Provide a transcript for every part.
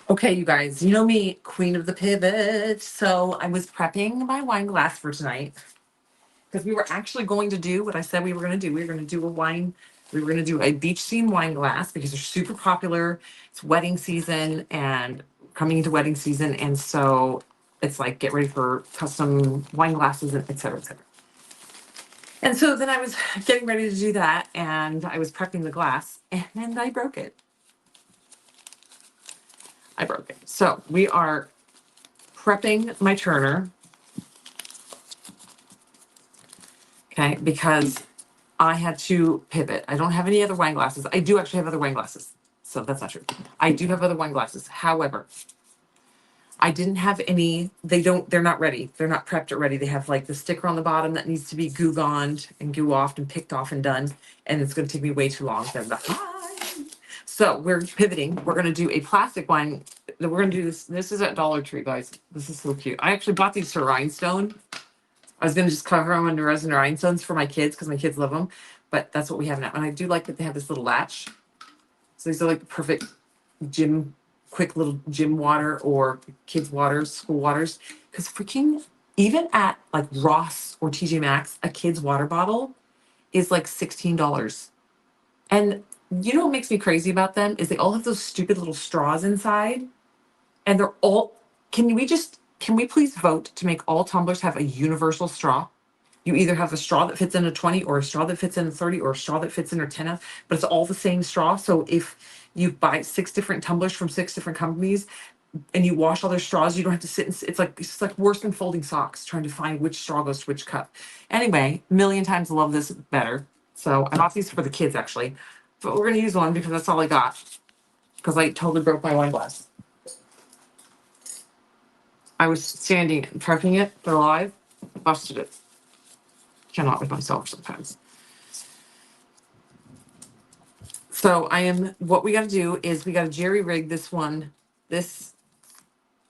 Okay, you guys, you know me, queen of the pivot. So I was prepping my wine glass for tonight because we were actually going to do what I said we were going to do. We were going to do a wine, we were going to do a beach scene wine glass because they're super popular. It's wedding season and coming into wedding season. And so it's like get ready for custom wine glasses and et cetera, et cetera. And so then I was getting ready to do that and I was prepping the glass and then I broke it. I broke it. So we are prepping my turner, okay, because I had to pivot. I don't have any other wine glasses. I do actually have other wine glasses. So that's not true. I do have other wine glasses. However, I didn't have any, they're not ready. They're not prepped or ready. They have like the sticker on the bottom that needs to be goo gone and goo offed and picked off and done. And it's going to take me way too long. So we're pivoting. We're going to do a plastic wine. We're going to do this. This is at Dollar Tree, guys. This is so cute. I actually bought these to rhinestone. I was going to just cover them under resin rhinestones for my kids because my kids love them. But that's what we have now. And I do like that they have this little latch. So these are like the perfect quick little gym water or kids' waters, school waters. Because freaking, even at like Ross or TJ Maxx, a kid's water bottle is like $16. And you know what makes me crazy about them is they all have those stupid little straws inside. And they're all, can we please vote to make all tumblers have a universal straw? You either have a straw that fits in a 20 or a straw that fits in a 30 or a straw that fits in a 10, but it's all the same straw. So if you buy 6 different tumblers from 6 different companies and you wash all their straws, you don't have to sit and it's just like worse than folding socks trying to find which straw goes to which cup. Anyway, a million times love this better. So I bought these for the kids actually, but we're gonna use one because that's all I got because I totally broke my wine glass. I was standing prepping it for live, busted it. Cannot with myself sometimes. So what we got to do is we got to jerry rig this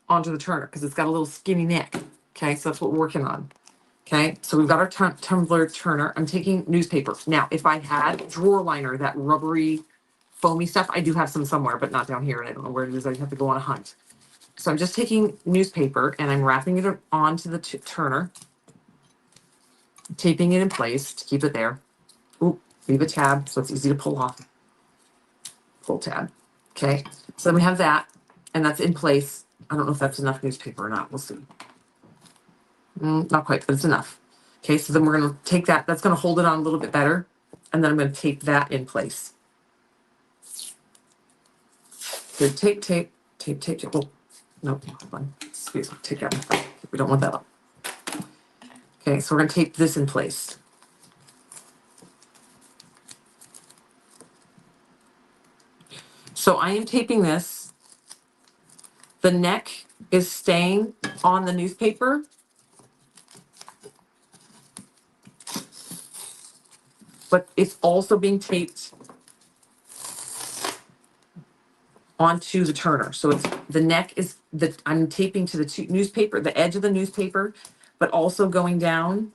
onto the turner because it's got a little skinny neck. Okay, so that's what we're working on. Okay, so we've got our tumbler turner. I'm taking newspaper. Now, if I had drawer liner, that rubbery, foamy stuff, I do have some somewhere, but not down here. And I don't know where it is. I have to go on a hunt. So I'm just taking newspaper and I'm wrapping it onto the turner, taping it in place to keep it there. Oop, leave a tab so it's easy to pull off. Pull tab. Okay, so then we have that, and that's in place. I don't know if that's enough newspaper or not. We'll see. Not quite, but it's enough. Okay, so then we're going to take that. That's going to hold it on a little bit better, and then I'm going to tape that in place. So tape. Oh, no, hold on. Excuse me. Take that. We don't want that up. Okay, so we're going to tape this in place. So I am taping this. The neck is staying on the newspaper. But it's also being taped onto the turner. So it's the neck is I'm taping to the newspaper, the edge of the newspaper, but also going down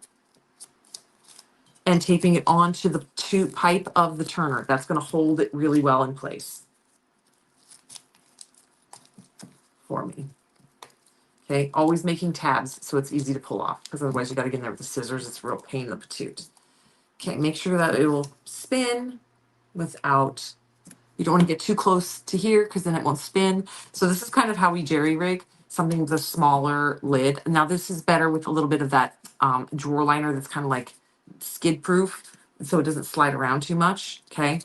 and taping it onto the pipe of the turner. That's going to hold it really well in place for me. Okay, always making tabs so it's easy to pull off because otherwise you got to get in there with the scissors. It's a real pain in the patoot. Okay, make sure that it will spin without, you don't want to get too close to here because then it won't spin. So this is kind of how we jerry rig something with a smaller lid. Now this is better with a little bit of that drawer liner that's kind of like skid proof so it doesn't slide around too much. Okay.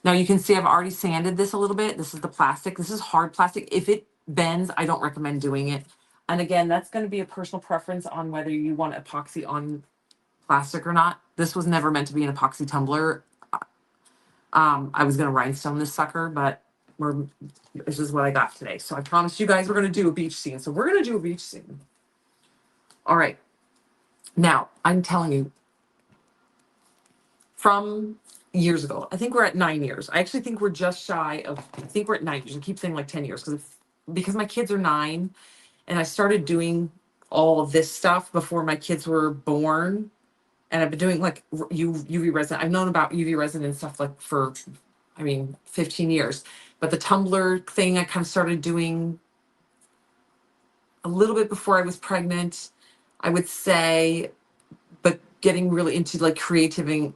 Now you can see I've already sanded this a little bit. This is the plastic. This is hard plastic. If it bends, I don't recommend doing it. And again, that's going to be a personal preference on whether you want epoxy on plastic or not. This was never meant to be an epoxy tumbler. I was going to rhinestone this sucker, but this is what I got today. So I promised you guys we're going to do a beach scene. So we're going to do a beach scene. All right. Now, I'm telling you, from years ago, I think we're at 9 years. I actually think we're just shy of, I think we're at 9 years. I keep saying like 10 years because my kids are 9 and I started doing all of this stuff before my kids were born. And I've been doing like UV resin. I've known about UV resin and stuff like for, 15 years. But the Tumbler thing I kind of started doing a little bit before I was pregnant, I would say, but getting really into like creating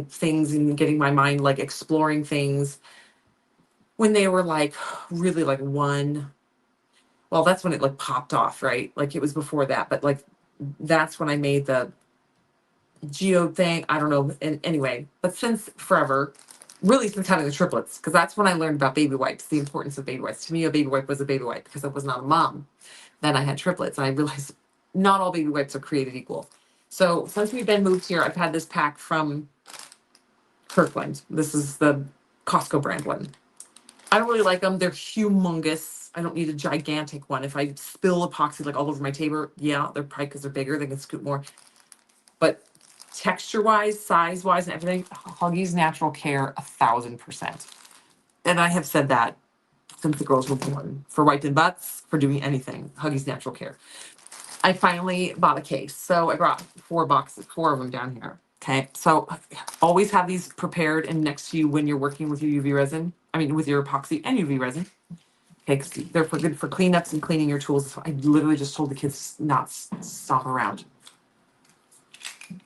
things and getting my mind like exploring things when they were like really like one. Well, that's when it like popped off, right? Like it was before that, but like that's when I made the geode thing. I don't know. And anyway, but since forever, really since having the triplets, because that's when I learned about baby wipes, the importance of baby wipes. To me, a baby wipe was a baby wipe because I was not a mom. Then I had triplets and I realized not all baby wipes are created equal. So since we've been moved here, I've had this pack from Kirkland. This is the Costco brand one. I don't really like them. They're humongous. I don't need a gigantic one. If I spill epoxy like all over my table, yeah, they're probably because they're bigger. They can scoop more. But texture wise, size wise, and everything, Huggies Natural Care 1,000%. And I have said that since the girls were born. For wiping butts, for doing anything, Huggies Natural Care. I finally bought a case. So I brought 4 boxes, 4 of them down here. Okay. So always have these prepared and next to you when you're working with your UV resin. I mean, with your epoxy and UV resin. Okay. Because they're for good for cleanups and cleaning your tools. I literally just told the kids not stop around. I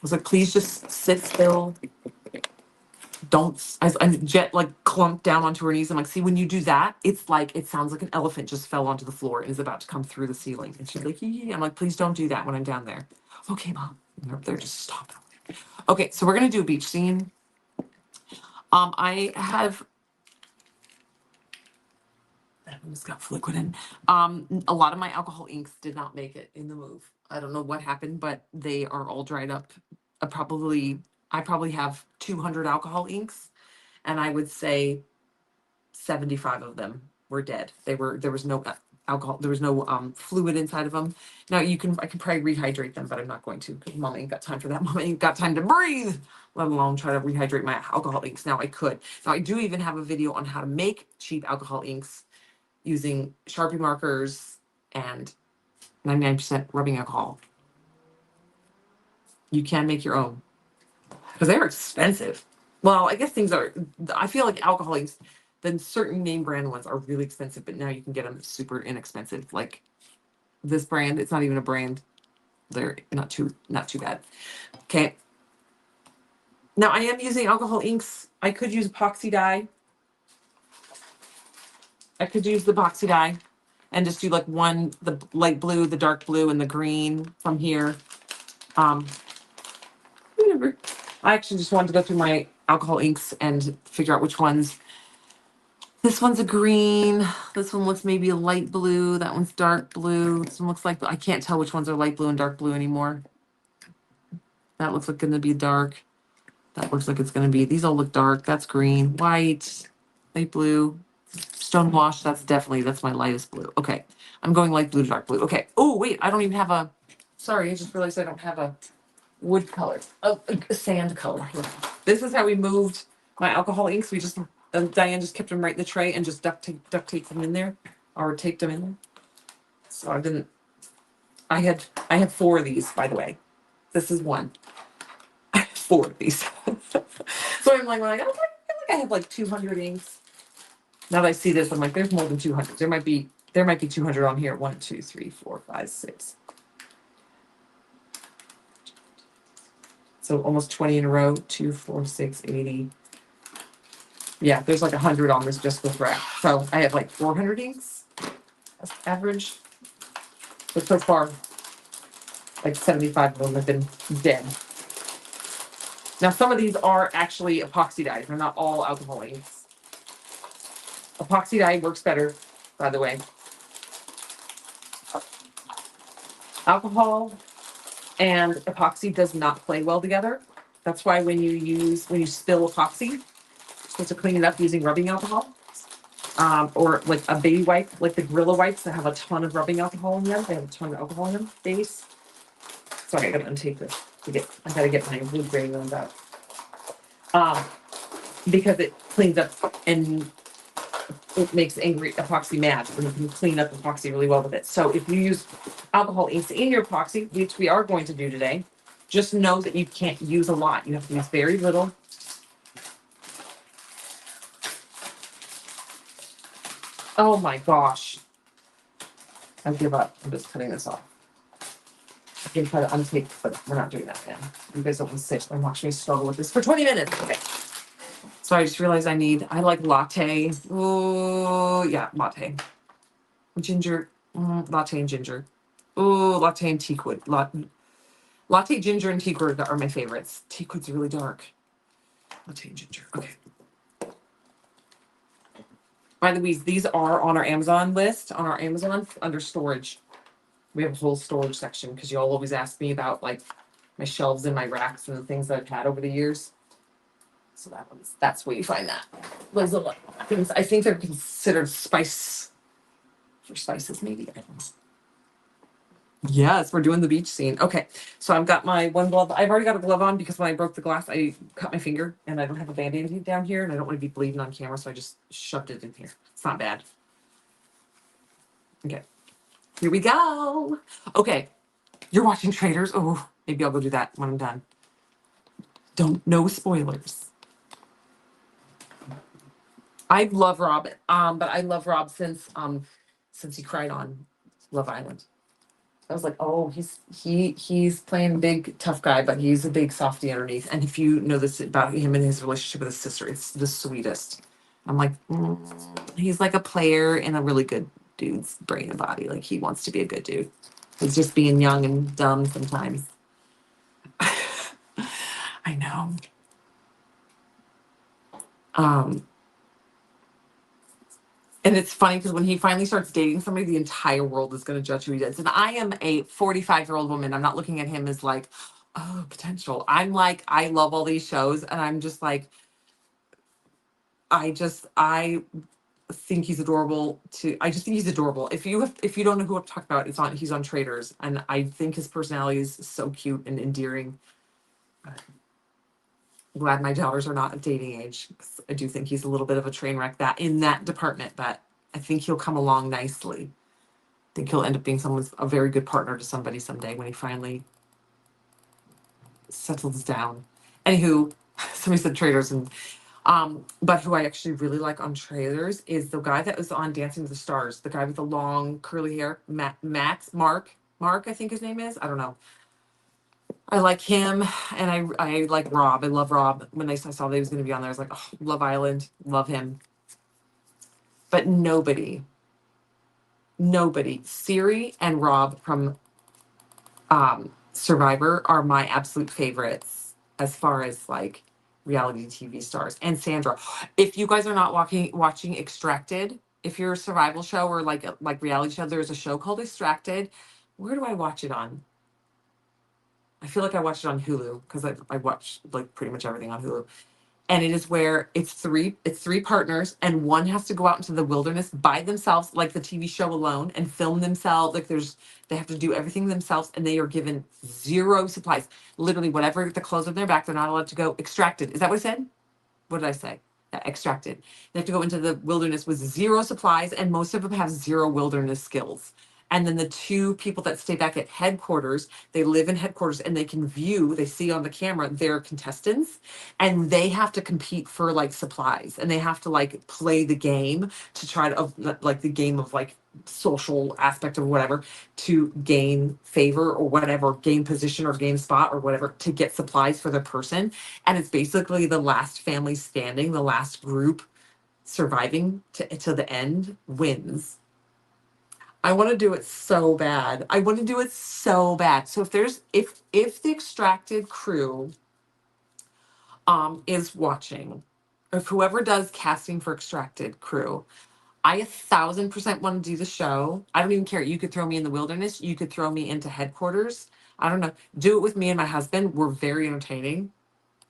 was like, please just sit still. Don't, Jet like clumped down onto her knees. I'm like, see, when you do that, it's like, it sounds like an elephant just fell onto the floor and is about to come through the ceiling. And she's like, yeah. I'm like, please don't do that when I'm down there. Okay, mom. And they're up there, just stop. Okay, so we're gonna do a beach scene. I have, that one's got liquid in. A lot of my alcohol inks did not make it in the move. I don't know what happened, but they are all dried up. I probably have 200 alcohol inks, and I would say 75 of them were dead. There was no alcohol, there was no fluid inside of them. Now I can probably rehydrate them, but I'm not going to because mom ain't got time for that. Mom ain't got time to breathe, let alone try to rehydrate my alcohol inks. Now I could. Now I do even have a video on how to make cheap alcohol inks using Sharpie markers and 99% rubbing alcohol. You can make your own because they're expensive. Well, I guess I feel like alcohol inks, then certain name brand ones are really expensive, but now you can get them super inexpensive. Like this brand, it's not even a brand. They're not too bad. Okay. Now I am using alcohol inks. I could use epoxy dye. I could use the epoxy dye and just do like the light blue, the dark blue, and the green from here. Whatever. I actually just wanted to go through my alcohol inks and figure out which ones. This one's a green. This one looks maybe a light blue. That one's dark blue. This one looks like, I can't tell which ones are light blue and dark blue anymore. That looks like going to be dark. That looks like it's going to be, these all look dark. That's green, white, light blue, stone wash. That's my lightest blue. Okay. I'm going light blue to dark blue. Okay. Oh, wait, I don't even have sorry, I just realized I don't have a wood color, a sand color. This is how we moved my alcohol inks. Diane just kept them right in the tray and just duct taped them in there, or taped them in there. So I had 4 of these, by the way. This is one. I have 4 of these. So I'm like, I feel like I have like 200 inks. Now that I see this, I'm like, there's more than 200. There might be 200 on here. 1, 2, 3, 4, 5, 6. So almost 20 in a row. 2, 4, 6, 80. Yeah, there's like 100 on this just with rack. So I have like 400 inks. That's average. But so far, like 75 of them have been dead. Now some of these are actually epoxy dyes. They're not all alcohol inks. Epoxy dye works better, by the way. Alcohol and epoxy does not play well together. That's why when you spill epoxy, you're supposed to clean it up using rubbing alcohol. Or like a baby wipe, like the Gorilla wipes that have a ton of rubbing alcohol in them. They have a ton of alcohol in them, base. Sorry, I gotta untape this. I gotta get my blue gray ones out. Because it cleans up and it makes angry epoxy mad, and you can clean up epoxy really well with it. So if you use alcohol inks in your epoxy, which we are going to do today, just know that you can't use a lot. You have to use very little. Oh my gosh. I give up. I'm just cutting this off. I can try to untape, but we're not doing that, man. You guys don't want to sit and watch me struggle with this for 20 minutes. Okay. So I just realized I like latte. Oh, yeah, latte. Ginger, latte and ginger. Oh, latte and teakwood. Latte, ginger, and teakwood are my favorites. Teakwood's really dark. Latte and ginger. Okay. By the way, these are on our Amazon list, on our Amazon under storage. We have a whole storage section because you all always ask me about like my shelves and my racks and the things that I've had over the years. So that's where you find that. Those are like things I think they're considered spices, maybe. I don't know. Yes, we're doing the beach scene. Okay, so I've got my one glove. I've already got a glove on because when I broke the glass, I cut my finger and I don't have a band-aid down here and I don't want to be bleeding on camera, so I just shoved it in here. It's not bad. Okay, here we go. Okay, you're watching Traders. Oh, maybe I'll go do that when I'm done. No spoilers. I love Rob, but I love Rob since he cried on Love Island. I was like, oh, he's playing big tough guy, but he's a big softy underneath. And if you know this about him and his relationship with his sister, it's the sweetest. I'm like, he's like a player in a really good dude's brain and body. Like he wants to be a good dude. He's just being young and dumb sometimes. I know. And it's funny because when he finally starts dating somebody, the entire world is going to judge who he is. And I am a 45-year-old woman. I'm not looking at him as like, oh, potential. I'm like, I love all these shows. And I'm just like, I think he's adorable I just think he's adorable. If you don't know who I'm talking about, he's on Traders. And I think his personality is so cute and endearing. I'm glad my daughters are not of dating age. I do think he's a little bit of a train wreck in that department, but I think he'll come along nicely. I think he'll end up being a very good partner to somebody someday when he finally settles down. Anywho, somebody said Traders, but who I actually really like on Traders is the guy that was on Dancing with the Stars, the guy with the long curly hair, Mark, I think his name is. I don't know. I like him, and I like Rob. I love Rob. When I saw that he was going to be on there, I was like, oh, Love Island, love him. But nobody, Siri and Rob from Survivor are my absolute favorites as far as like reality TV stars. And Sandra, if you guys are not watching Extracted, if you're a survival show or like reality show, there's a show called Extracted. Where do I watch it on? I feel like I watched it on Hulu because I watch like pretty much everything on Hulu. And it is where it's three partners and one has to go out into the wilderness by themselves, like the TV show alone, and film themselves. Like they have to do everything themselves and they are given zero supplies. Literally whatever the clothes on their back, they're not allowed to go. Extracted. Is that what I said? What did I say? Yeah, extracted. They have to go into the wilderness with zero supplies, and most of them have zero wilderness skills. And then the two people that stay back at headquarters, they live in headquarters and they see on the camera their contestants, and they have to compete for like supplies and they have to like play the game to try to like the game of like social aspect of whatever to gain favor or whatever, gain position or gain spot or whatever to get supplies for the person. And it's basically the last family standing, the last group surviving to the end wins. I want to do it so bad. I want to do it so bad. So if the Extracted crew is watching, if whoever does casting for Extracted crew, I 1,000% want to do the show. I don't even care. You could throw me in the wilderness. You could throw me into headquarters. I don't know. Do it with me and my husband. We're very entertaining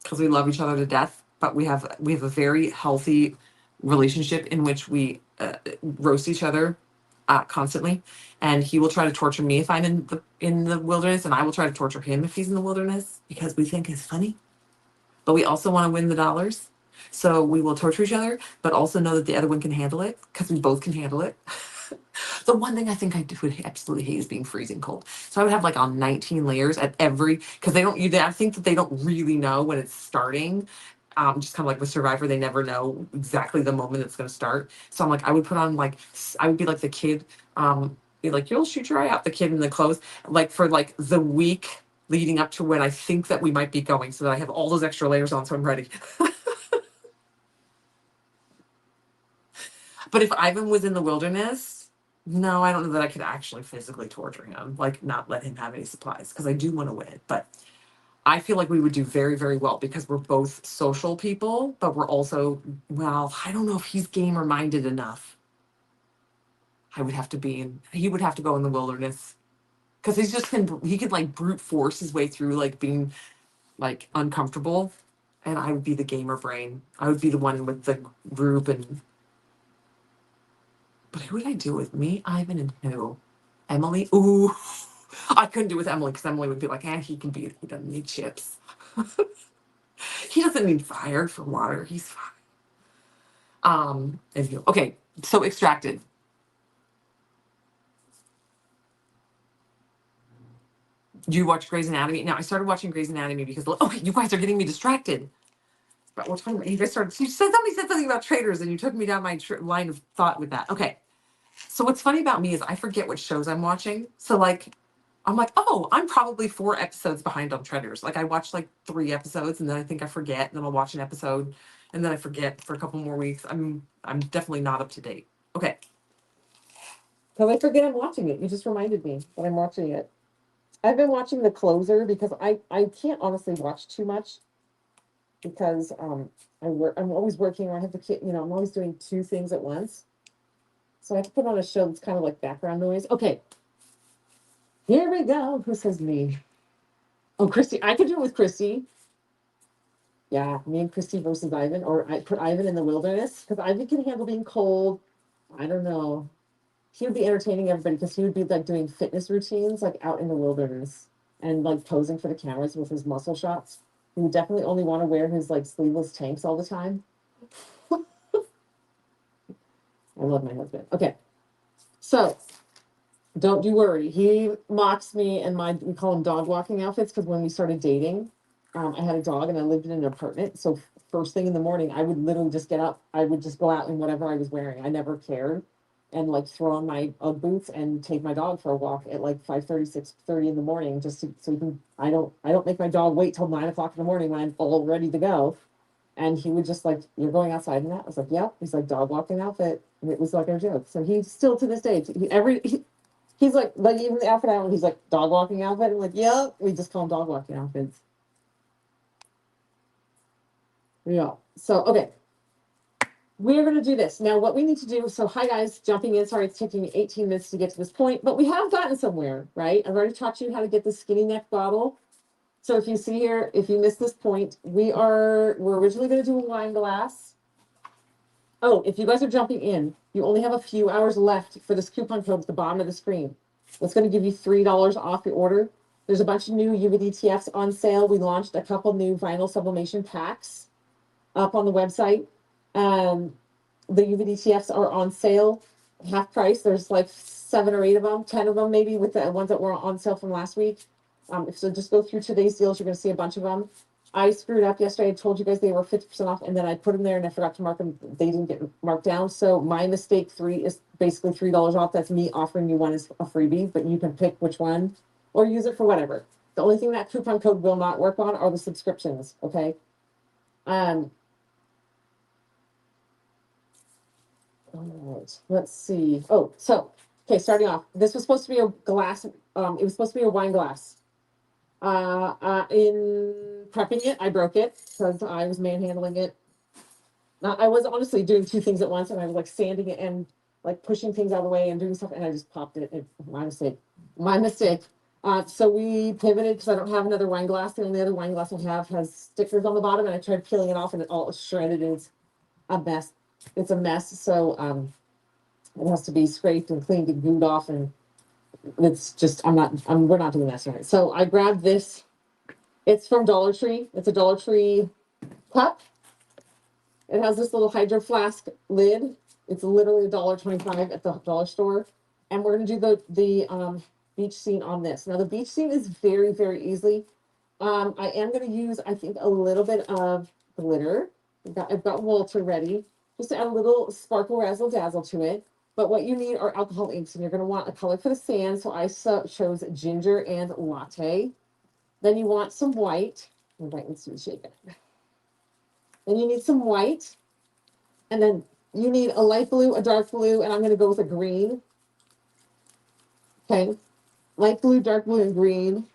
because we love each other to death. But we have a very healthy relationship in which we roast each other constantly. And he will try to torture me if I'm in the wilderness, and I will try to torture him if he's in the wilderness because we think it's funny. But we also want to win the dollars. So we will torture each other, but also know that the other one can handle it because we both can handle it. The one thing I think would absolutely hate is being freezing cold. So I would have like on 19 layers at because I think that they don't really know when it's starting. Just kind of like with Survivor, they never know exactly the moment it's going to start. So I'm like, I would put on like, I would be like the kid, be like, you'll shoot your eye out, the kid in the clothes, like for like the week leading up to when I think that we might be going, so that I have all those extra layers on, so I'm ready. But if Ivan was in the wilderness, no, I don't know that I could actually physically torture him, like not let him have any supplies, because I do want to win. But I feel like we would do very, very well because we're both social people, but we're also, well, I don't know if he's gamer minded enough. I would have to be in, he would have to go in the wilderness because he's just he could like brute force his way through like being like uncomfortable. And I would be the gamer brain. I would be the one with the group. And but who would I do with me, Ivan, and who? Emily? Ooh, I couldn't do with Emily because Emily would be like, he can be, he doesn't need chips. He doesn't need fire for water. He's fine. Anywho, okay, so Extracted. Do you watch Grey's Anatomy? Now I started watching Grey's Anatomy because you guys are getting me distracted. But we're talking about you guys started. You said somebody said something about traders, and you took me down my line of thought with that. Okay, so what's funny about me is I forget what shows I'm watching. So like, I'm like, oh, I'm probably 4 episodes behind on Traders. Like I watch like 3 episodes, and then I think I forget, and then I'll watch an episode, and then I forget for a couple more weeks. I'm definitely not up to date. Okay. Because I forget I'm watching it. You just reminded me that I'm watching it. I've been watching The Closer because I can't honestly watch too much because I'm always working or I have the kid, I'm always doing 2 things at once. So I have to put on a show that's kind of like background noise. Okay. Here we go. Who says me? Oh, Christy. I could do it with Christy. Yeah, me and Christy versus Ivan, or I put Ivan in the wilderness because Ivan can handle being cold. I don't know. He would be entertaining everybody because he would be like doing fitness routines like out in the wilderness and like posing for the cameras with his muscle shots. He would definitely only want to wear his like sleeveless tanks all the time. I love my husband. Okay. So don't you worry. He mocks me and we call them dog walking outfits because when we started dating, I had a dog and I lived in an apartment. So first thing in the morning, I would literally just get up. I would just go out in whatever I was wearing. I never cared, and like throw on my UGG boots and take my dog for a walk at like 5:30, 6:30 in the morning, just so he can. I don't make my dog wait till 9 o'clock in the morning when I'm all ready to go. And he would just like, you're going outside in that? I was like, yep. He's like, dog walking outfit. And it was like a joke. So he still to this day, he's like even the outfit out, he's like, dog walking outfit. I'm like, yep. We just call him dog walking outfits. Yeah. So, okay. We're going to do this. Now, what we need to do, so hi guys, jumping in. Sorry, it's taking me 18 minutes to get to this point, but we have gotten somewhere, right? I've already taught you how to get the skinny neck bottle. So if you see here, if you missed this point, we're originally going to do a wine glass. Oh, if you guys are jumping in, you only have a few hours left for this coupon code at the bottom of the screen. That's going to give you $3 off your order. There's a bunch of new UVDTFs on sale. We launched a couple new vinyl sublimation packs up on the website. The UVDTFs are on sale, half price. There's like 7 or 8 of them, 10 of them maybe, with the ones that were on sale from last week. So just go through today's deals. You're going to see a bunch of them. I screwed up yesterday. I told you guys they were 50% off, and then I put them there and I forgot to mark them. They didn't get marked down. So my mistake 3 is basically $3 off. That's me offering you one as a freebie, but you can pick which one or use it for whatever. The only thing that coupon code will not work on are the subscriptions. Okay. All right, let's see. Oh, so, okay, starting off. This was supposed to be a glass. It was supposed to be a wine glass. In prepping it, I broke it because I was manhandling it. I was honestly doing 2 things at once, and I was like sanding it and like pushing things out of the way and doing stuff, and I just popped it. My mistake. My mistake. So we pivoted because I don't have another wine glass. The only other wine glass I have has stickers on the bottom, and I tried peeling it off, and it all shredded. It's a mess. It's a mess. So it has to be scraped and cleaned and glued off, and it's just we're not doing that tonight. So I grabbed this. It's from Dollar Tree. It's a Dollar Tree cup. It has this little hydro flask lid. It's literally $1.25 at the dollar store. And we're gonna do the beach scene on this. Now the beach scene is very, very easy. I am gonna use, I think, a little bit of glitter. I've got Walter ready. Just to add a little sparkle razzle dazzle to it. But what you need are alcohol inks, and you're going to want a color for the sand. So I chose ginger and latte. Then you want some white. White needs to be shaken. Then you need some white. And then you need a light blue, a dark blue, and I'm going to go with a green. Okay. Light blue, dark blue, and green.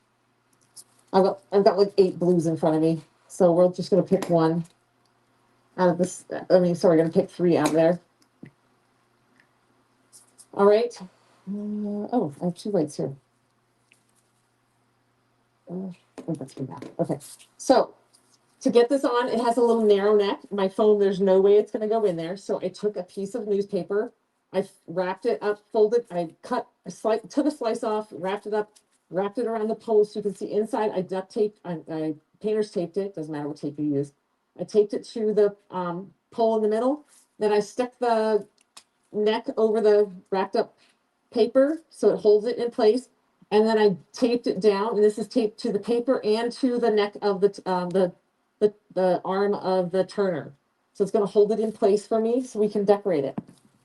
I've got like 8 blues in front of me. So we're just going to pick one out of this. We're going to pick 3 out of there. All right. Oh, I have 2 whites here. Okay. So to get this on, it has a little narrow neck. My phone, there's no way it's going to go in there. So I took a piece of newspaper. I wrapped it up, folded. I took a slice off, wrapped it up, wrapped it around the post. You can see inside. I duct taped. I painter's taped it. Doesn't matter what tape you use. I taped it to the pole in the middle. Then I stuck the neck over the wrapped up paper so it holds it in place. And then I taped it down, and this is taped to the paper and to the neck of the arm of the turner. So it's going to hold it in place for me so we can decorate it.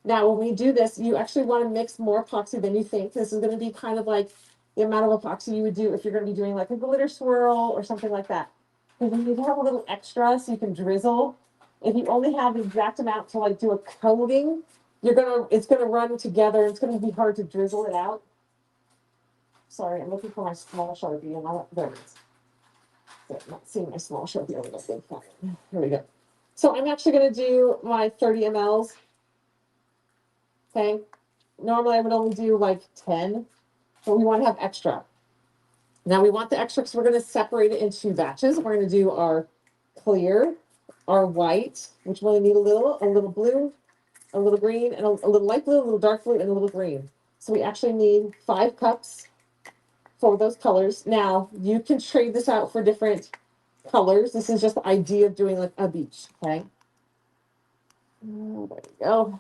Now, when we do this, you actually want to mix more epoxy than you think. This is going to be kind of like the amount of epoxy you would do if you're going to be doing like a glitter swirl or something like that. Because you need to have a little extra so you can drizzle. If you only have the exact amount to like do a coating, it's gonna run together. It's gonna be hard to drizzle it out. Sorry, I'm looking for my small Sharpie, and there it is. So I'm not seeing my small Sharpie over that big file. Here we go. So I'm actually gonna do my 30 mLs. Okay. Normally I would only do like 10, but we want to have extra. Now we want the extra because we're going to separate it into batches. We're going to do our clear, our white, which we only need a little blue, a little green, and a little light blue, a little dark blue, and a little green. So we actually need 5 cups for those colors. Now you can trade this out for different colors. This is just the idea of doing like a beach. Okay. There we go.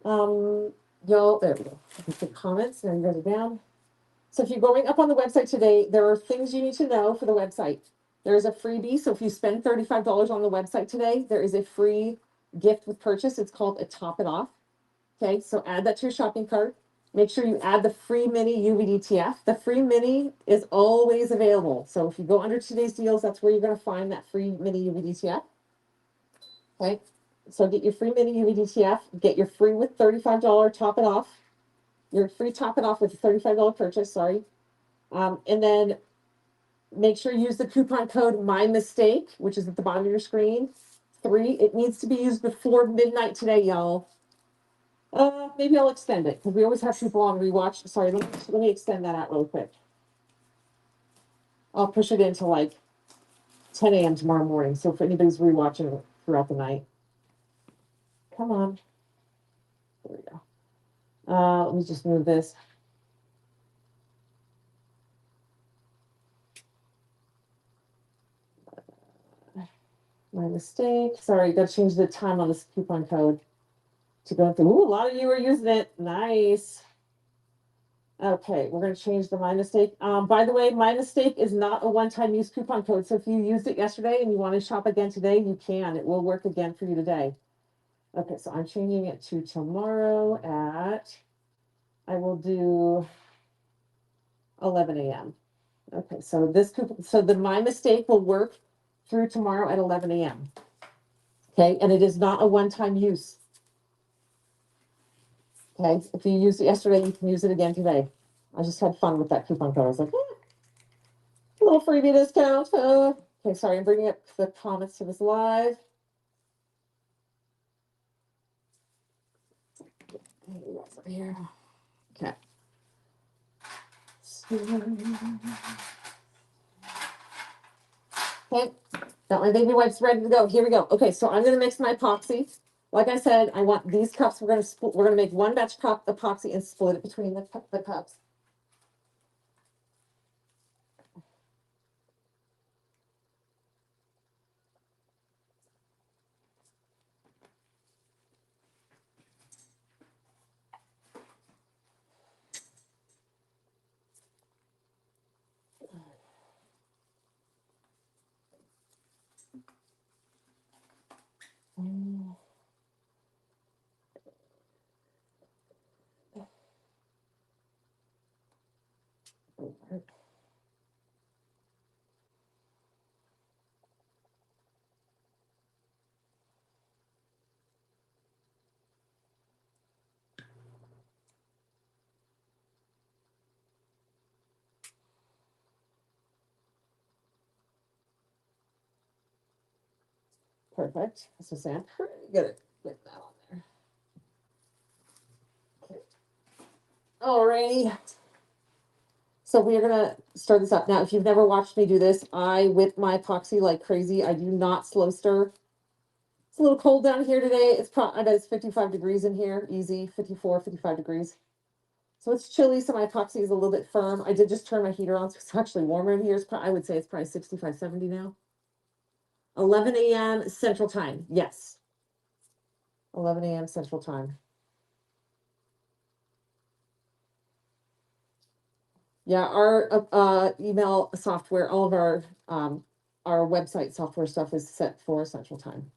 There we go. I can put comments and write it down. So if you're going up on the website today, there are things you need to know for the website. There is a freebie. So if you spend $35 on the website today, there is a free gift with purchase. It's called a Top It Off. Okay, so add that to your shopping cart. Make sure you add the free mini UVDTF. The free mini is always available. So if you go under today's deals, that's where you're going to find that free mini UVDTF. Okay, so get your free mini UVDTF. Get your free with $35 Top It Off. Your free Top It Off with a $35 purchase, sorry. And then make sure you use the coupon code MyMistake, which is at the bottom of your screen. 3, it needs to be used before midnight today, y'all. Maybe I'll extend it because we always have people on rewatch. Sorry, let me extend that out real quick. I'll push it into like 10 a.m. tomorrow morning. So if anybody's rewatching throughout the night, come on. There we go. Let me just move this. My mistake. Sorry, got to change the time on this coupon code to go through. Ooh, a lot of you are using it. Nice. Okay, we're going to change the My Mistake. By the way, My Mistake is not a one-time use coupon code. So if you used it yesterday and you want to shop again today, you can. It will work again for you today. Okay, so I'm changing it to tomorrow I will do 11 a.m. Okay, so the My Mistake will work through tomorrow at 11 a.m. Okay, and it is not a one-time use. Okay, if you used it yesterday, you can use it again today. I just had fun with that coupon code. I was like, a little freebie discount. Okay, sorry, I'm bringing up the comments to this live. Here. Okay. Okay, got my baby wipes ready to go. Here we go. Okay, so I'm gonna mix my epoxy. Like I said, I want these cups. We're gonna make one batch cup epoxy and split it between the cups. Perfect. So Sam, pretty good at getting that on there. Okay. Alrighty. So we are gonna start this up. Now, if you've never watched me do this, I whip my epoxy like crazy. I do not slow stir. It's a little cold down here today. I bet it's 55 degrees in here, easy, 54, 55 degrees. So it's chilly, so my epoxy is a little bit firm. I did just turn my heater on, so it's actually warmer in here. I would say it's probably 65, 70 now. 11 a.m. Central Time, yes. 11 a.m. Central Time. Yeah, our email software, all of our website software stuff is set for Central Time.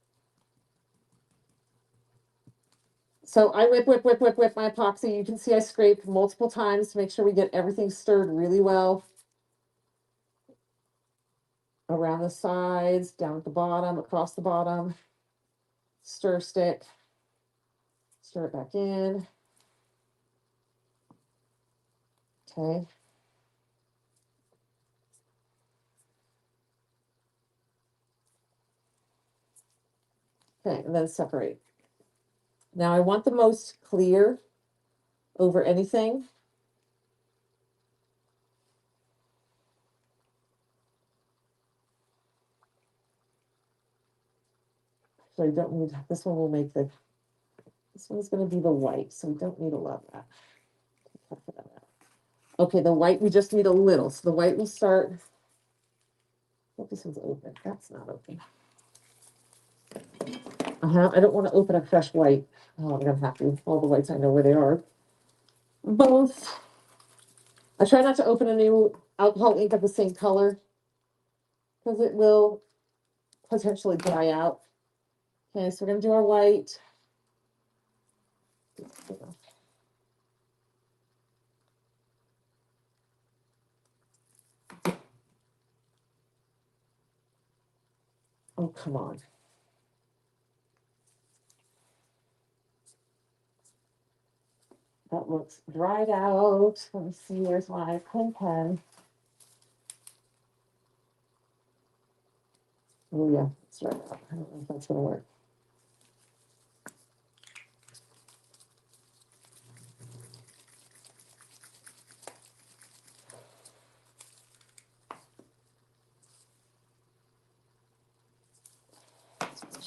So I whip my epoxy. You can see I scrape multiple times to make sure we get everything stirred really well. Around the sides, down at the bottom, across the bottom. Stir stick. Stir it back in. Okay. Okay, and then separate. Now I want the most clear over anything. So you don't need, this one will make this one's gonna be the white, so we don't need a lot of that. Okay, the white, we just need a little, so the white will start. Hope this one's open, that's not open. I don't wanna open a fresh white. Oh, I'm gonna have to, all the whites I know where they are. Both. I try not to open a new alcohol ink of the same color, because it will potentially dry out. Okay, so we're gonna do our white. Oh, come on. That looks dried out. Let me see, where's my pen? Oh yeah, it's dried out. I don't know if that's gonna work.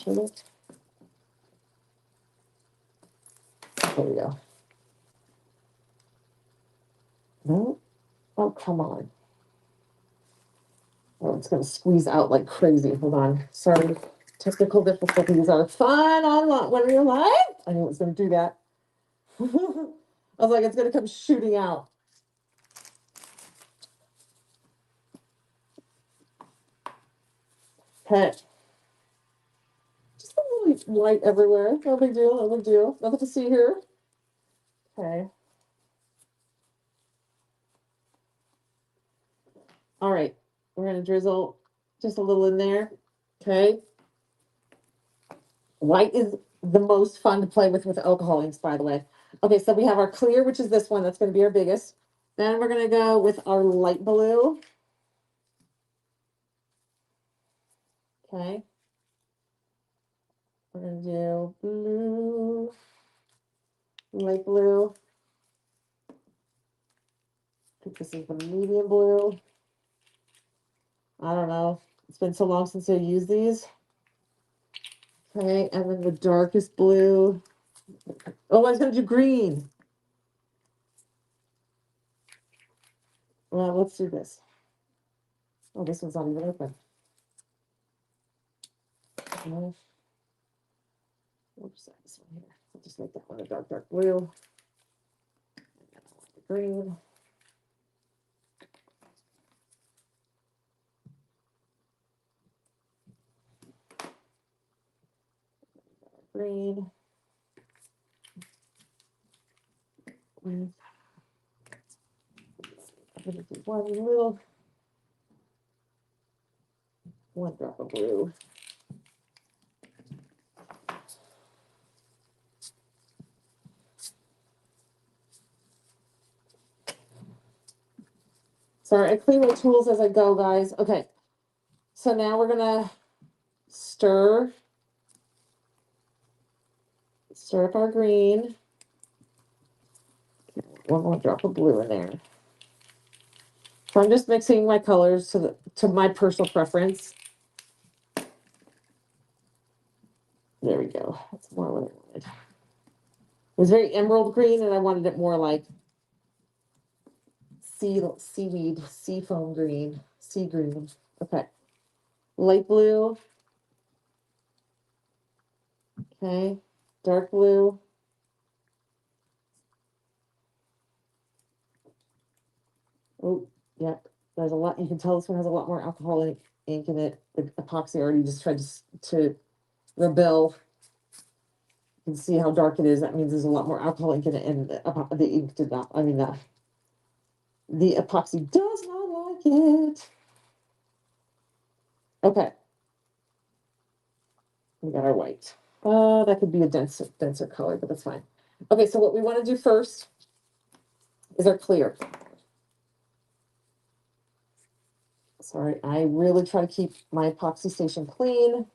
There we go. No? Oh, come on. Oh, it's gonna squeeze out like crazy. Hold on. Sorry. Technical difficulties are fun on when you're live. I knew it was gonna do that. I was like, it's gonna come shooting out. Okay. Just a little white everywhere. No big deal, no big deal. Nothing to see here. Okay. All right. We're gonna drizzle just a little in there. Okay. White is the most fun to play with alcohol inks, by the way. Okay, so we have our clear, which is this one. That's going to be our biggest. Then we're going to go with our light blue. Okay. We're going to do blue, light blue. I think this is the medium blue. I don't know. It's been so long since I used these. Okay, and then the darkest blue. Oh, I was going to do green. Well, let's do this. Oh, this one's not even open. Okay. Oops, this one here. I'll just make that one a dark blue. Green. green. I'm gonna do one drop of blue. Sorry, I clean my tools as I go, guys. Okay, so now we're gonna stir up our green. One more drop of blue in there. So I'm just mixing my colors to my personal preference. There we go. That's more what I wanted. It was very emerald green, and I wanted it more like seaweed, sea foam green, sea green. Okay. Light blue. Okay. Dark blue. Oh, yeah. There's a lot. You can tell this one has a lot more alcohol ink in it. The epoxy already just tried to rebel. You can see how dark it is. That means there's a lot more alcohol ink in it, and the ink did not. I mean, the epoxy does not like it. Okay. We got our white. That could be a denser color, but that's fine. Okay, so what we want to do first is our clear. Sorry, I really try to keep my epoxy station clean.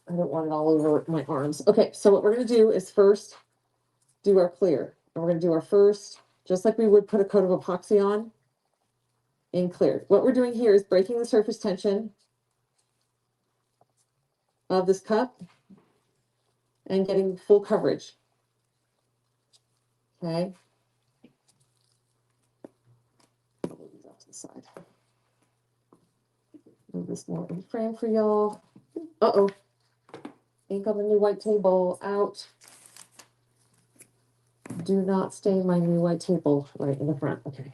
I don't want it all over my arms. Okay, so what we're going to do is first do our clear. And we're going to do our first, just like we would put a coat of epoxy on, in clear. What we're doing here is breaking the surface tension of this cup and getting full coverage. Okay. I'll move these off to the side. Move this more in frame for y'all. Uh-oh. Ink on the new white table. Out. Do not stain my new white table right in the front. Okay.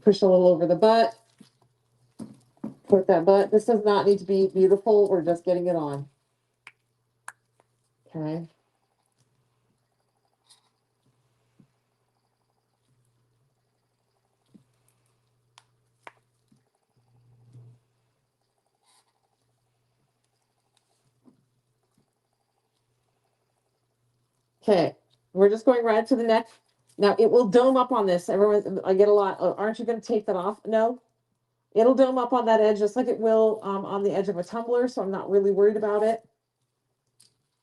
Push a little over the butt. Put that butt. This does not need to be beautiful. We're just getting it on. Okay. Okay. We're just going right to the neck. Now it will dome up on this. Everyone, I get a lot. Oh, aren't you going to take that off? No. It'll dome up on that edge just like it will on the edge of a tumbler. So I'm not really worried about it.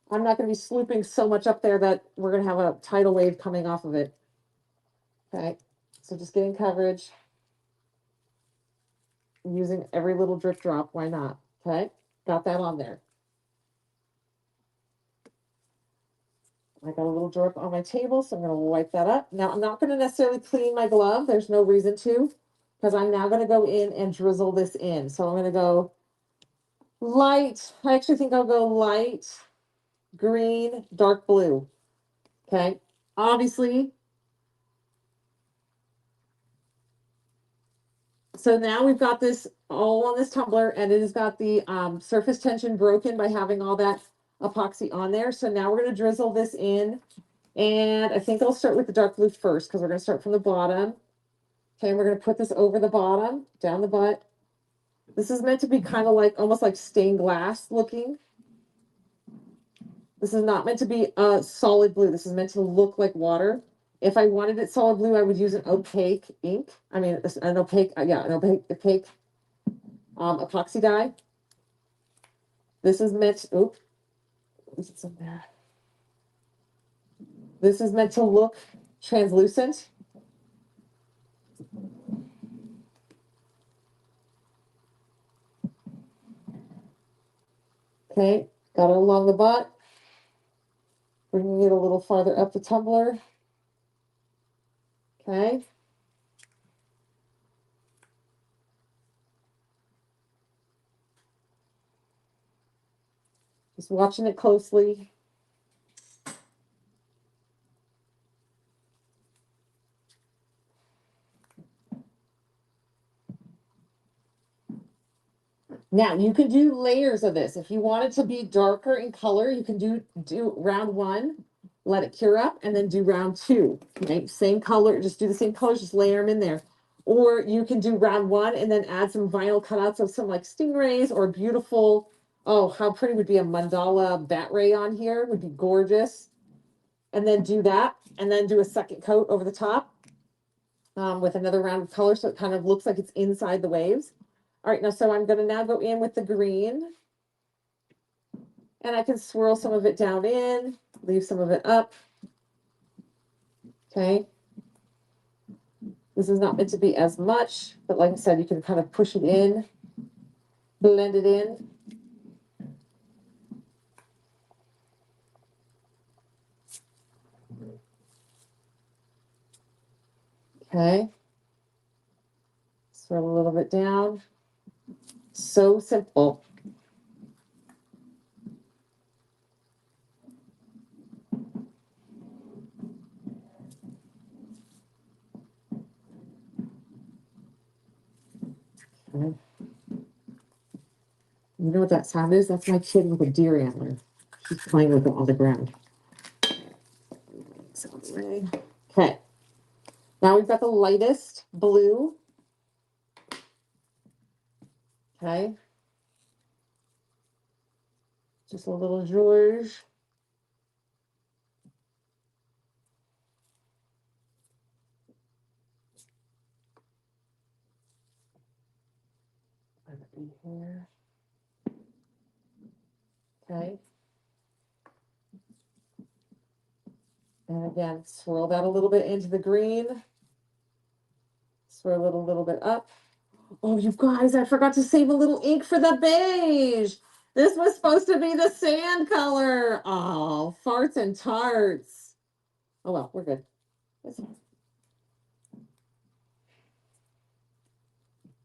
I'm not going to be swooping so much up there that we're going to have a tidal wave coming off of it. Okay. So just getting coverage. Using every little drip drop. Why not? Okay. Got that on there. I got a little drip on my table, so I'm going to wipe that up. Now, I'm not going to necessarily clean my glove. There's no reason to, because I'm now going to go in and drizzle this in. So I'm going to go light. I actually think I'll go light, green, dark blue. Okay. Obviously. So now we've got this all on this tumbler, and it has got the surface tension broken by having all that epoxy on there. So now we're going to drizzle this in. And I think I'll start with the dark blue first, because we're going to start from the bottom. Okay, we're going to put this over the bottom, down the butt. This is meant to be kind of like, almost like stained glass looking. This is not meant to be a solid blue. This is meant to look like water. If I wanted it solid blue, I would use an opaque ink. I mean, an opaque epoxy dye. This is meant, this is meant to look translucent. Okay, got it along the butt. Bringing it a little farther up the tumbler. Okay. Just watching it closely. Now you can do layers of this. If you want it to be darker in color, you can do round one, let it cure up, and then do round two. Okay, same color, just do the same colors, just layer them in there. Or you can do round one and then add some vinyl cutouts of some like stingrays or beautiful. Oh, how pretty would be a mandala bat ray on here? Would be gorgeous. And then do that, and then do a second coat over the top with another round of color, so it kind of looks like it's inside the waves. All right, now, so I'm gonna now go in with the green, and I can swirl some of it down in, leave some of it up. Okay. This is not meant to be as much, but like I said, you can kind of push it in, blend it in. Okay. Swirl a little bit down. So simple. Okay. You know what that sound is? That's my kid with a deer antler. She's playing with it on the ground. Okay. Now we've got the lightest blue. Okay. Just a little George. Here. Okay. And again, swirl that a little bit into the green. Swirl it a little bit up. Oh, you guys, I forgot to save a little ink for the beige. This was supposed to be the sand color. Oh, farts and tarts. Oh, well, we're good.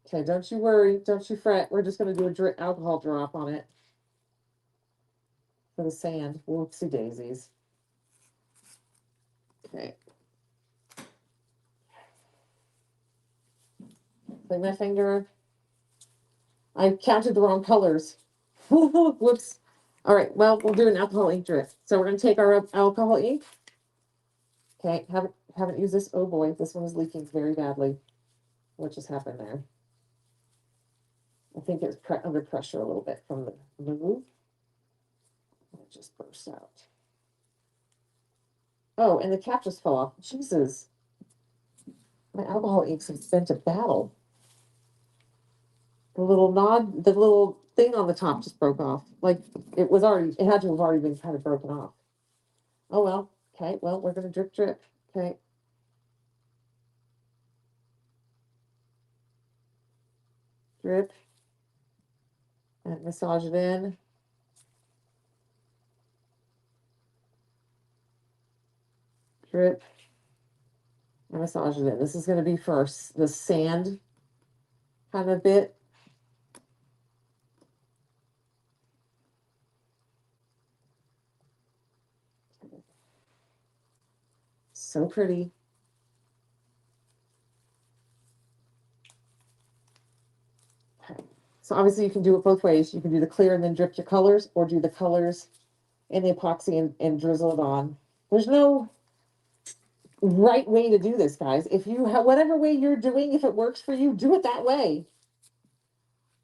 Okay, don't you worry. Don't you fret. We're just going to do a alcohol drop on it for the sand. Whoopsie daisies. Okay. Play my finger. I counted the wrong colors. Whoops. All right, well, we'll do an alcohol ink drip. So we're going to take our alcohol ink. Okay, haven't used this. Oh boy, this one is leaking very badly. What just happened there? I think it's under pressure a little bit from the move. It just burst out. Oh, and the cap just fell off. Jesus. My alcohol inks have been to battle. The little thing on the top just broke off. Like it had to have already been kind of broken off. Oh well. Okay, well, we're gonna drip. Okay. Drip. And massage it in. Drip. And massage it in. This is gonna be for the sand kind of bit. So pretty. Okay. So obviously you can do it both ways. You can do the clear and then drip your colors, or do the colors in the epoxy and drizzle it on. There's no right way to do this, guys. If you have whatever way you're doing, if it works for you, do it that way.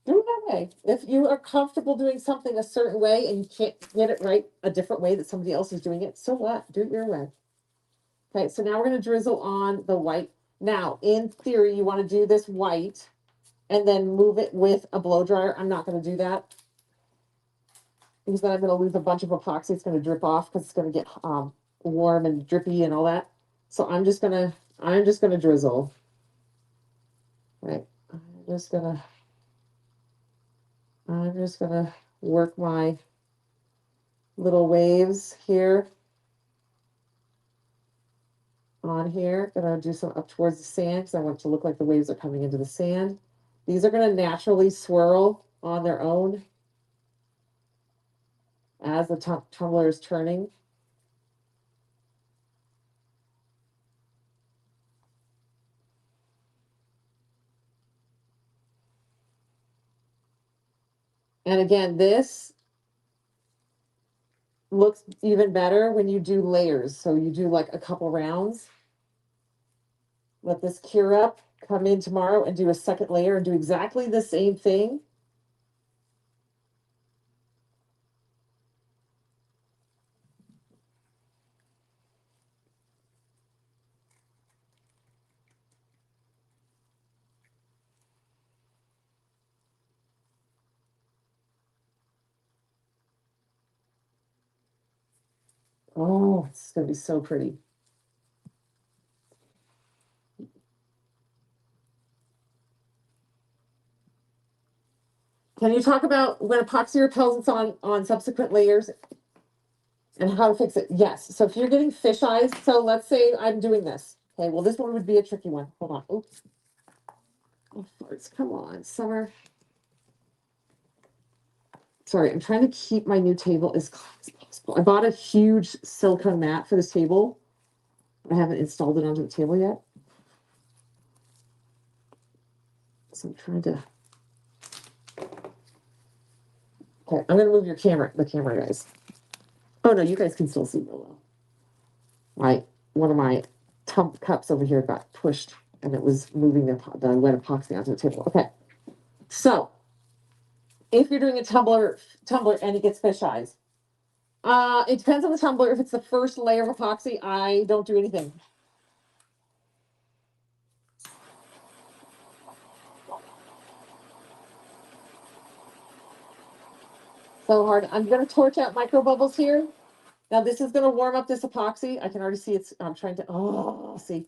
Do it that way. If you are comfortable doing something a certain way and you can't get it right a different way that somebody else is doing it, so what? Do it your way. Okay, so now we're going to drizzle on the white. Now, in theory, you want to do this white and then move it with a blow dryer. I'm not going to do that because then I'm going to lose a bunch of epoxy. It's going to drip off because it's going to get warm and drippy and all that. So I'm just going to drizzle. Right. I'm just gonna work my little waves here on here. Gonna do some up towards the sand because I want it to look like the waves are coming into the sand. These are gonna naturally swirl on their own as the tumbler is turning. And again, this looks even better when you do layers. So you do like a couple rounds. Let this cure up, come in tomorrow and do a second layer and do exactly the same thing. Oh, it's gonna be so pretty. Can you talk about when epoxy repels it's on subsequent layers and how to fix it? Yes. So if you're getting fish eyes, so let's say I'm doing this. Okay, well, this one would be a tricky one. Hold on. Oops. Oh, farts. Come on, Summer. Sorry, I'm trying to keep my new table as clean as possible. I bought a huge silicone mat for this table. I haven't installed it onto the table yet. So I'm trying to. Okay, I'm gonna move the camera, guys. Oh no, you guys can still see real well. One of my cups over here got pushed and it was moving the wet epoxy onto the table. Okay, so if you're doing a tumbler and it gets fish eyes, it depends on the tumbler. If it's the first layer of epoxy, I don't do anything. So hard. I'm gonna torch out micro bubbles here. Now this is gonna warm up this epoxy. I can already see it's. I'm trying to. Oh, see.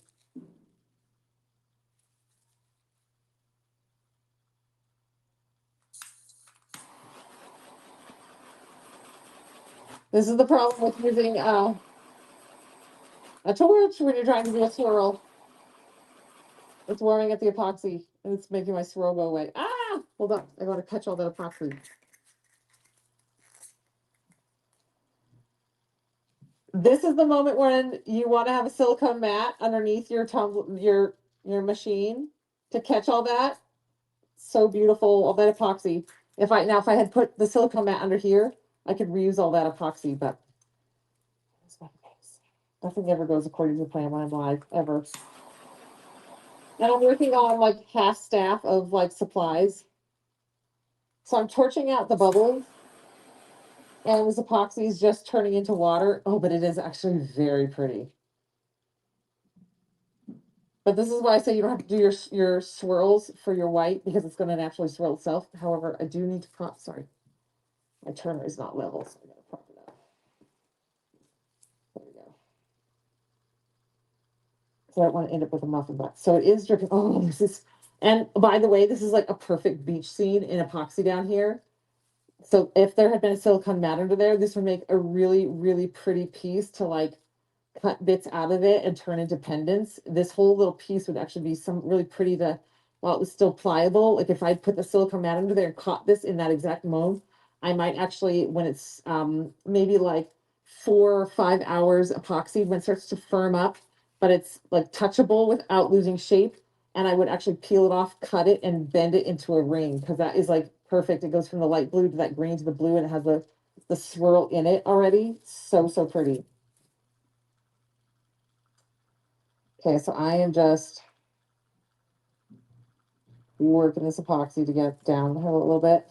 This is the problem with using a torch when you're trying to do a swirl. It's warming up the epoxy and it's making my swirl go away. Ah, hold on. I gotta catch all that epoxy. This is the moment when you want to have a silicone mat underneath your your machine to catch all that. So beautiful, all that epoxy. If I had put the silicone mat under here, I could reuse all that epoxy, but nothing ever goes according to plan when I'm live, ever. And I'm working on like half staff of like supplies. So I'm torching out the bubbles. And this epoxy is just turning into water. Oh, but it is actually very pretty. But this is why I say you don't have to do your swirls for your white because it's going to naturally swirl itself. However, I do need to prop. Sorry, my turner is not level, so I got to prop it up. There we go. So I don't want to end up with a muffin box. So it is dripping. Oh, this is. And by the way, this is like a perfect beach scene in epoxy down here. So if there had been a silicone mat under there, this would make a really, really pretty piece to like cut bits out of it and turn into pendants. This whole little piece would actually be some really pretty to, while it was still pliable. Like if I put the silicone mat under there and caught this in that exact mode, I might actually, when it's maybe like 4 or 5 hours epoxy, when it starts to firm up, but it's like touchable without losing shape. And I would actually peel it off, cut it, and bend it into a ring because that is like perfect. It goes from the light blue to that green to the blue, and it has the swirl in it already. So, so pretty. Okay, so I am just working this epoxy to get down the hill a little bit.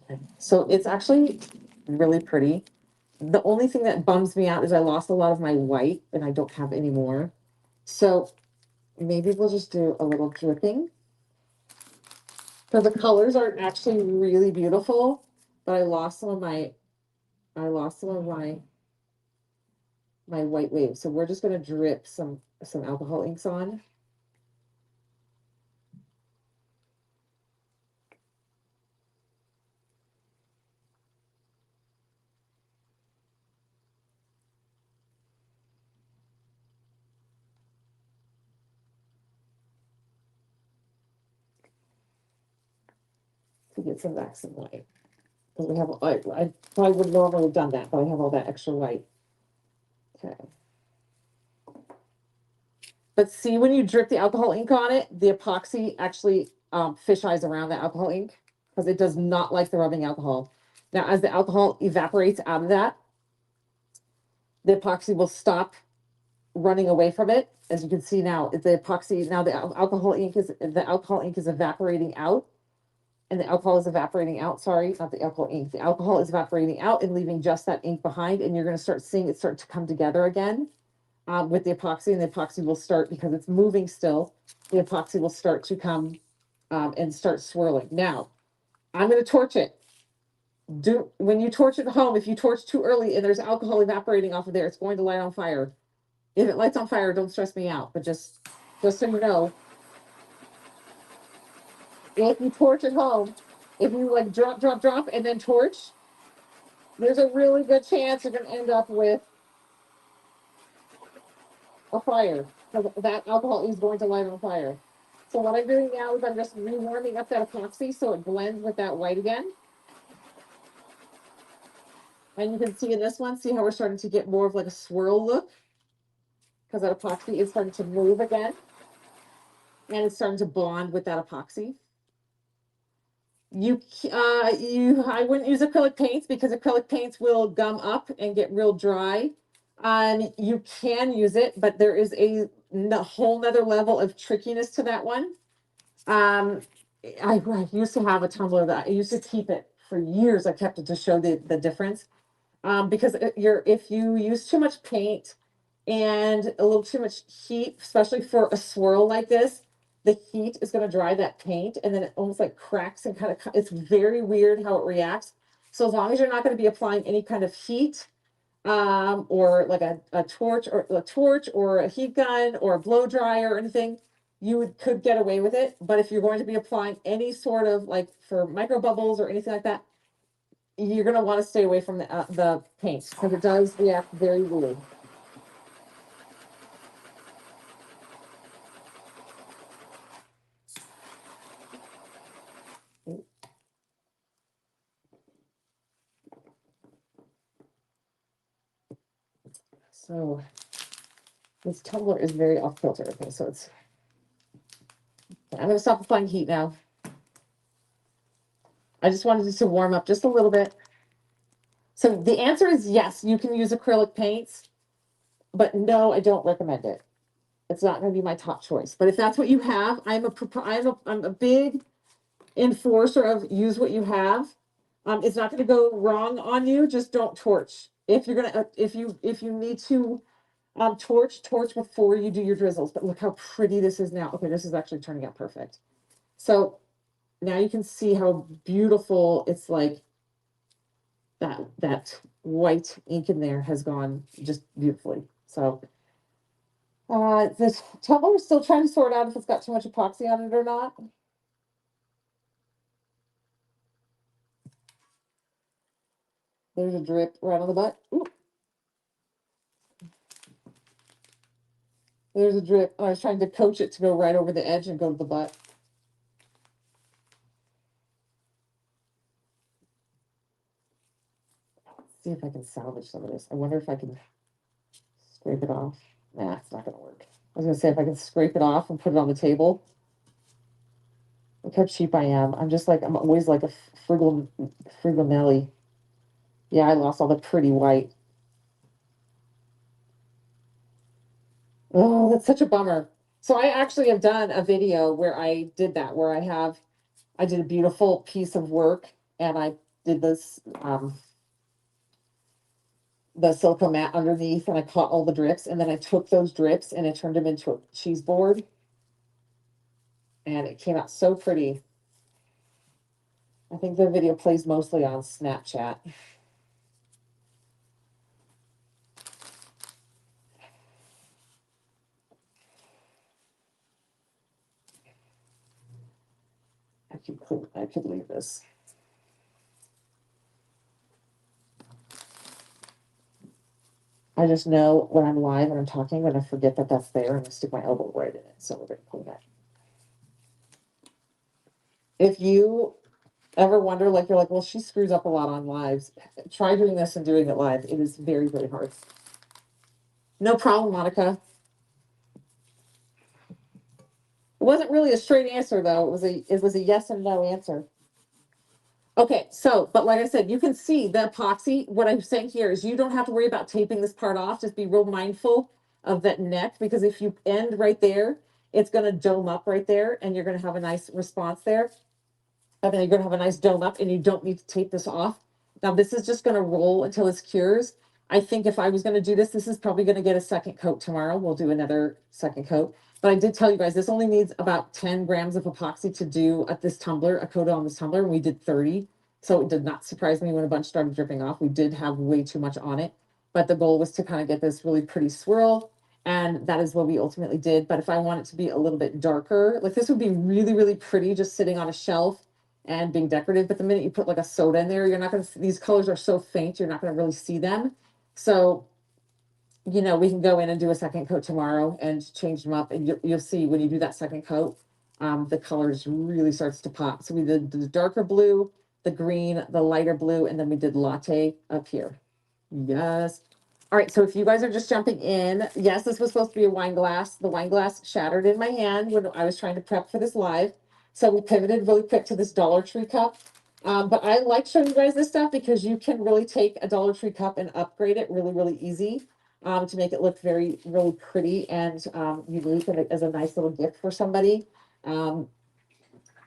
Okay. So it's actually really pretty. The only thing that bums me out is I lost a lot of my white and I don't have any more. So maybe we'll just do a little dripping. So the colors are actually really beautiful, but I lost some of my my white waves. So we're just gonna drip some alcohol inks on. To get some back some white. Because we have, I probably would normally have done that, but I have all that extra white. Okay. But see, when you drip the alcohol ink on it, the epoxy actually fish eyes around the alcohol ink because it does not like the rubbing alcohol. Now, as the alcohol evaporates out of that, the epoxy will stop running away from it. As you can see now, the epoxy, now the alcohol ink is evaporating out, and the alcohol is evaporating out. Sorry, not the alcohol ink. The alcohol is evaporating out and leaving just that ink behind, and you're going to start seeing it start to come together again with the epoxy, and the epoxy will start, because it's moving still, the epoxy will start to come and start swirling. Now, I'm going to torch it. When you torch it at home, if you torch too early and there's alcohol evaporating off of there, it's going to light on fire. If it lights on fire, don't stress me out, but just so you know, if you torch at home, if you like drop, and then torch, there's a really good chance you're going to end up with a fire, because that alcohol is going to light on fire. So what I'm doing now is I'm just rewarming up that epoxy so it blends with that white again. And you can see in this one, see how we're starting to get more of like a swirl look, because that epoxy is starting to move again. And it's starting to bond with that epoxy. I wouldn't use acrylic paints because acrylic paints will gum up and get real dry. You can use it, but there is a whole nother level of trickiness to that one. I used to have a tumbler that I used to keep it for years. I kept it to show the difference. Because if you use too much paint and a little too much heat, especially for a swirl like this, the heat is going to dry that paint, and then it almost like cracks and kind of, it's very weird how it reacts. So as long as you're not going to be applying any kind of heat, or like a torch or a heat gun or a blow dryer or anything, you could get away with it. But if you're going to be applying any sort of, like, for micro bubbles or anything like that, you're going to want to stay away from the paint, because it does react very weird. So this tumbler is very off kilter. Okay, so I'm going to stop applying heat now. I just wanted it to warm up just a little bit. So the answer is yes, you can use acrylic paints, but no, I don't recommend it. It's not going to be my top choice. But if that's what you have, I'm a big enforcer of use what you have. It's not going to go wrong on you. Just don't torch. If you're gonna, if you need to torch before you do your drizzles. But look how pretty this is now. Okay, this is actually turning out perfect. So now you can see how beautiful it's like. That white ink in there has gone just beautifully. So the tumbler is still trying to sort out if it's got too much epoxy on it or not. There's a drip right on the butt. Ooh. There's a drip. I was trying to coach it to go right over the edge and go to the butt. See if I can salvage some of this. I wonder if I can scrape it off. Nah, it's not going to work. I was going to say if I can scrape it off and put it on the table. Look how cheap I am. I'm always like a frugal Nelly. Yeah, I lost all the pretty white. Oh, that's such a bummer. So I actually have done a video where I did that, where I did a beautiful piece of work, and I did this, the silicone mat underneath, and I caught all the drips, and then I took those drips and I turned them into a cheese board, and it came out so pretty. I think the video plays mostly on Snapchat. I could leave this. I just know when I'm live and I'm talking, when I forget that that's there, I'm gonna stick my elbow right in it. So we're gonna clean that. If you ever wonder, like, you're like, well, she screws up a lot on lives, try doing this and doing it live. It is very, very hard. No problem, Monica. wasn't really a straight answer though. It was a yes and no answer. Okay, so, but like I said, you can see the epoxy. What I'm saying here is you don't have to worry about taping this part off. Just be real mindful of that neck, because if you end right there, it's gonna dome up right there and you're gonna have a nice response there. And then you're gonna have a nice dome up and you don't need to tape this off. Now this is just gonna roll until this cures. I think if I was gonna do this, this is probably gonna get a second coat tomorrow. We'll do another second coat. But I did tell you guys, this only needs about 10 grams of epoxy to do at this tumbler, a coat on this tumbler, and we did 30. So it did not surprise me when a bunch started dripping off. We did have way too much on it, but the goal was to kind of get this really pretty swirl. And that is what we ultimately did. But if I want it to be a little bit darker, like this would be really, really pretty just sitting on a shelf and being decorative. But the minute you put like a soda in there, you're not gonna, these colors are so faint, you're not gonna really see them. So, you know, we can go in and do a second coat tomorrow and change them up, and you'll see when you do that second coat, the colors really starts to pop. So we did the darker blue, the green, the lighter blue, and then we did latte up here. Yes. All right, so if you guys are just jumping in, yes, this was supposed to be a wine glass. The wine glass shattered in my hand when I was trying to prep for this live. So we pivoted really quick to this Dollar Tree cup. But I like showing you guys this stuff because you can really take a Dollar Tree cup and upgrade it really, really easy, to make it look very, really pretty and unique and as a nice little gift for somebody. And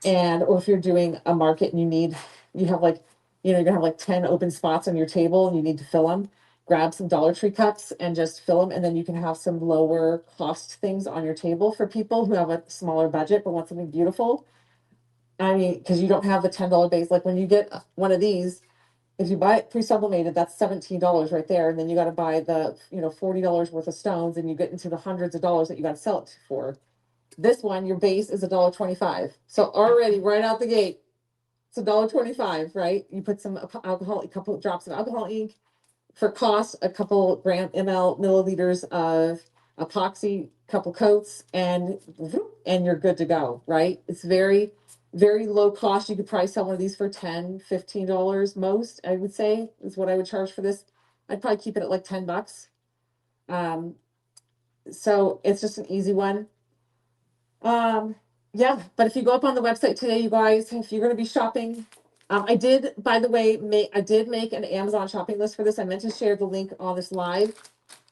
or if you're doing a market and you have like, you know, you're gonna have like 10 open spots on your table and you need to fill them, grab some Dollar Tree cups and just fill them, and then you can have some lower cost things on your table for people who have a smaller budget but want something beautiful. I mean, because you don't have the $10 base. Like when you get one of these, if you buy it pre-sublimated, that's $17 right there, and then you got to buy the, you know, $40 worth of stones, and you get into the hundreds of dollars that you got to sell it for. This one, your base is $1.25. So already right out the gate, it's $1.25, right? You put some alcohol, a couple of drops of alcohol ink for cost, a couple milliliters of epoxy, couple coats, and you're good to go, right? It's very, very low cost. You could probably sell one of these for $10, $15 most, I would say, is what I would charge for this. I'd probably keep it at like $10. So it's just an easy one. Yeah, but if you go up on the website today, you guys, if you're going to be shopping, I did, by the way, I did make an Amazon shopping list for this. I meant to share the link on this live,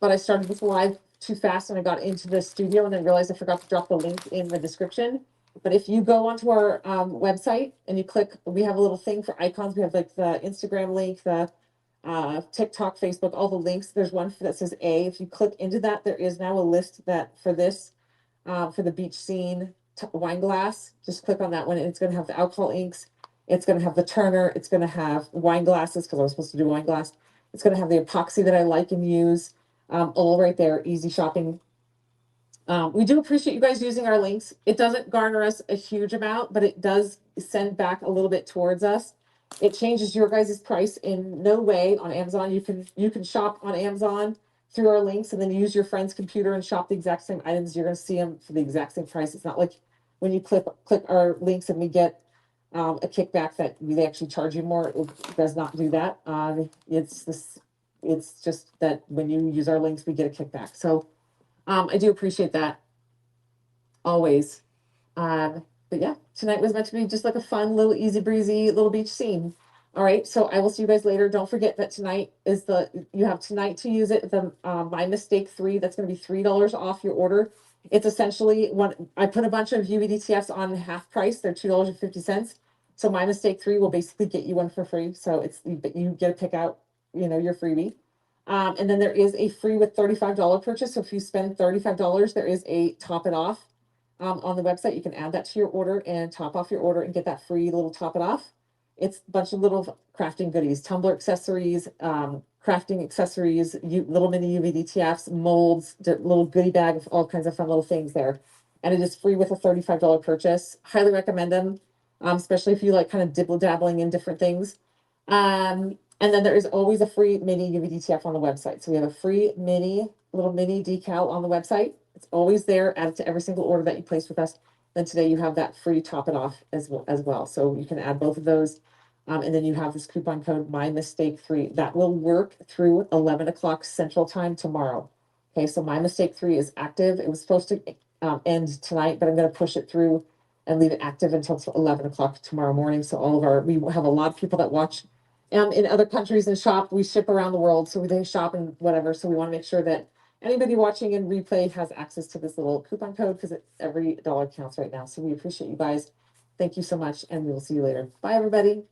but I started this live too fast and I got into the studio and then realized I forgot to drop the link in the description. But if you go onto our website and you click, we have a little thing for icons. We have like the Instagram link, the TikTok, Facebook, all the links. There's one that says A. If you click into that, there is now a list that for this, for the beach scene wine glass. Just click on that one and it's going to have the alcohol inks. It's going to have the turner. It's going to have wine glasses because I was supposed to do wine glass. It's going to have the epoxy that I like and use, all right there. Easy shopping. We do appreciate you guys using our links. It doesn't garner us a huge amount, but it does send back a little bit towards us. It changes your guys' price in no way on Amazon. You can shop on Amazon through our links and then use your friend's computer and shop the exact same items. You're going to see them for the exact same price. It's not like when you click our links and we get a kickback that they actually charge you more. It does not do that. It's just that when you use our links, we get a kickback. So I do appreciate that always. But yeah, tonight was meant to be just like a fun, little easy breezy little beach scene. All right, so I will see you guys later. Don't forget that tonight is you have tonight to use it. The My Mistake 3, that's going to be $3 off your order. It's essentially I put a bunch of UVDTFs on half price. They're $2.50. So My Mistake 3 will basically get you one for free. So you get to pick out, you know, your freebie. And then there is a free with $35 purchase. So if you spend $35, there is a top it off on the website. You can add that to your order and top off your order and get that free little top it off. It's a bunch of little crafting goodies, tumbler accessories, crafting accessories, little mini UVDTFs, molds, little goodie bag of all kinds of fun little things there. And it is free with a $35 purchase. Highly recommend them, especially if you like kind of dibble dabbling in different things. And then there is always a free mini UVDTF on the website. So we have a free little mini decal on the website. It's always there, added to every single order that you place with us. Then today you have that free top it off as well. So you can add both of those. And then you have this coupon code MyMistake3. That will work through 11 o'clock Central Time tomorrow. Okay, so My Mistake 3 is active. It was supposed to end tonight, but I'm gonna push it through and leave it active until 11 o'clock tomorrow morning. So all of our, we have a lot of people that watch in other countries and shop. We ship around the world, so they shop and whatever. So we want to make sure that anybody watching in replay has access to this little coupon code because every dollar counts right now. So we appreciate you guys. Thank you so much, and we will see you later. Bye, everybody.